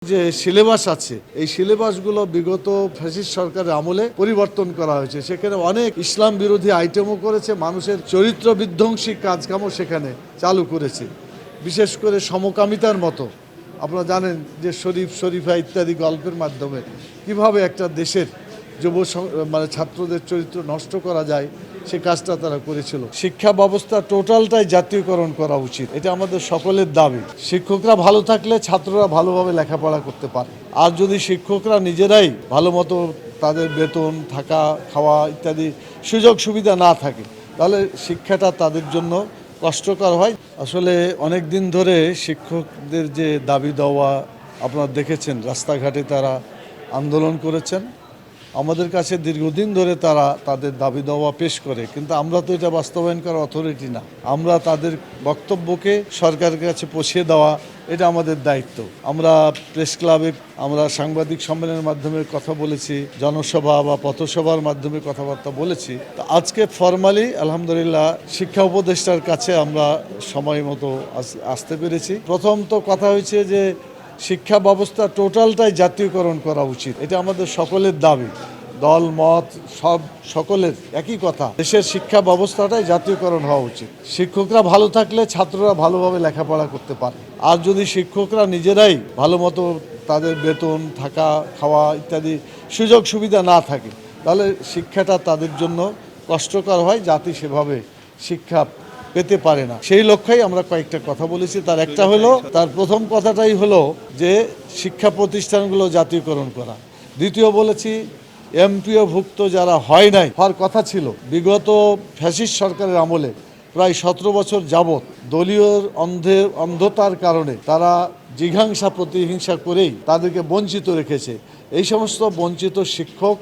যে সিলেবাস আছে এই সিলেবাসগুলো বিগত ফ্যাসিস্ট সরকারের আমলে পরিবর্তন করা হয়েছে। সেখানে অনেক ইসলাম বিরোধী আইটেমও করেছে, মানুষের চরিত্র বিধ্বংসী কাজকামও সেখানে চালু করেছে। বিশেষ করে সমকামিতার মতো আপনারা জানেন যে শরীফা ইত্যাদি গল্পের মাধ্যমে কিভাবে একটা দেশের ছাত্রদের চরিত্র নষ্ট করা যায় সে কাজটা তারা করেছিল। শিক্ষা ব্যবস্থা টোটালটাই জাতীয়করণ করা উচিত, এটা আমাদের সকলের দাবি। শিক্ষকরা ভালো থাকলে ছাত্ররা ভালোভাবে লেখাপড়া করতে পারে। আর যদি শিক্ষকরা নিজেরাই ভালো মতো তাদের বেতন, থাকা, খাওয়া ইত্যাদি সুযোগ সুবিধা না থাকে, তাহলে শিক্ষাটা তাদের জন্য কষ্টকর হয়। আসলে অনেক দিন ধরে শিক্ষকদের যে দাবি দেওয়া আপনারা দেখেছেন, রাস্তাঘাটে তারা আন্দোলন করেছেন। আমাদের কাছে দীর্ঘদিন ধরে তারা তাদের দাবি দাওয়া পেশ করে, কিন্তু আমরা তো এটা বাস্তবায়ন করার অথরিটি না। আমরা তাদের বক্তব্যকে সরকারের কাছে পৌঁছে দেওয়া, এটা আমাদের দায়িত্ব। আমরা প্রেস ক্লাবে, আমরা সাংবাদিক সম্মেলনের মাধ্যমে কথা বলেছি, জনসভা বা পথসভার মাধ্যমে কথাবার্তা বলেছি। তো আজকে ফরমালি আলহামদুলিল্লাহ শিক্ষা উপদেষ্টার কাছে আমরা সময় মতো আসতে পেরেছি। প্রথম তো কথা হয়েছে যে শিক্ষা ব্যবস্থা টোটালটাই জাতীয়করণ করা উচিত, এটা আমাদের সকলের দাবি। দল মত সকলের একই কথা, দেশের শিক্ষা ব্যবস্থাটাই জাতীয়করণ হওয়া উচিত। শিক্ষকরা ভালো থাকলে ছাত্ররা ভালোভাবে লেখাপড়া করতে পারে। আর যদি শিক্ষকরা নিজেরাই ভালো মতো তাদের বেতন, থাকা, খাওয়া ইত্যাদি সুযোগ সুবিধা না থাকে, তাহলে শিক্ষাটা তাদের জন্য কষ্টকর হয়, জাতি সেভাবে শিক্ষা পেতে পারে না। সেই লক্ষ্যেই আমরা কয়েকটা কথা বলেছি। তার একটা হলো, তার প্রথম কথাটাই হলো যে শিক্ষা প্রতিষ্ঠানগুলো জাতীয়করণ করা। দ্বিতীয় বলেছি এমপিওভুক্ত যারা হয় নাই, হওয়ার কথা ছিল, বিগত ফ্যাসিস্ট সরকারের আমলে প্রায় 17 বছর যাবৎ দলীয় অন্ধতার কারণে তারা জিঘাংসা প্রতিহিংসা করেই তাদেরকে বঞ্চিত রেখেছে। এই সমস্ত বঞ্চিত শিক্ষক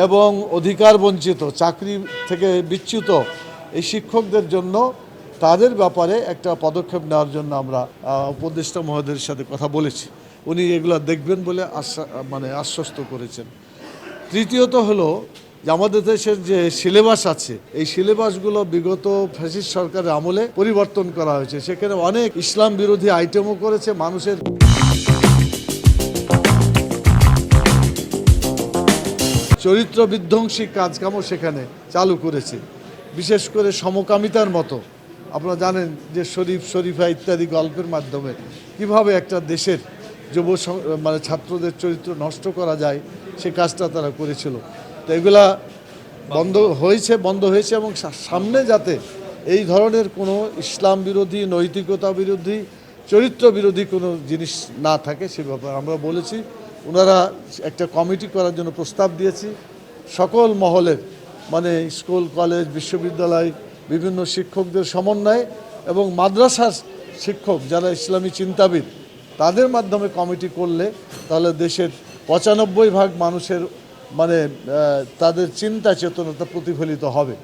এবং অধিকার বঞ্চিত, চাকরি থেকে বিচ্যুত এই শিক্ষকদের জন্য তাদের ব্যাপারে একটা পদক্ষেপ নেওয়ার জন্য আমরা উপদেষ্টা মহোদয়ের সাথে কথা বলেছি। উনি এগুলো দেখবেন বলে আশ্বস্ত করেছেন। তৃতীয়ত হলো যে আমাদের দেশের যে সিলেবাস আছে এই সিলেবাসগুলো বিগত ফ্যাসিস্ট সরকারের আমলে পরিবর্তন করা হয়েছে। সেখানে অনেক ইসলাম বিরোধী আইটেমও করেছে, মানুষের চরিত্র বিধ্বংসী কাজকামও সেখানে চালু করেছে। বিশেষ করে সমকামিতার মতো আপনারা জানেন যে শরীফা ইত্যাদি গল্পের মাধ্যমে কিভাবে একটা দেশের ছাত্রদের চরিত্র নষ্ট করা যায় সে কাজটা তারা করেছিল। তো এগুলা বন্ধ হয়েছে এবং সামনে যাতে এই ধরনের কোনো ইসলাম বিরোধী, নৈতিকতা বিরোধী, চরিত্র বিরোধী কোনো জিনিস না থাকে সে ব্যাপারে আমরা বলেছি। ওনারা একটা কমিটি করার জন্য প্রস্তাব দিয়েছি। সকল মহলের স্কুল, কলেজ, বিশ্ববিদ্যালয়, বিভিন্ন শিক্ষকদের সমন্বয়ে এবং মাদ্রাসার শিক্ষক যারা ইসলামী চিন্তাবিদ তাদের মাধ্যমে কমিটি করলে তাহলে দেশের 95% মানুষের তাদের চিন্তা চেতনতা প্রতিফলিত হবে।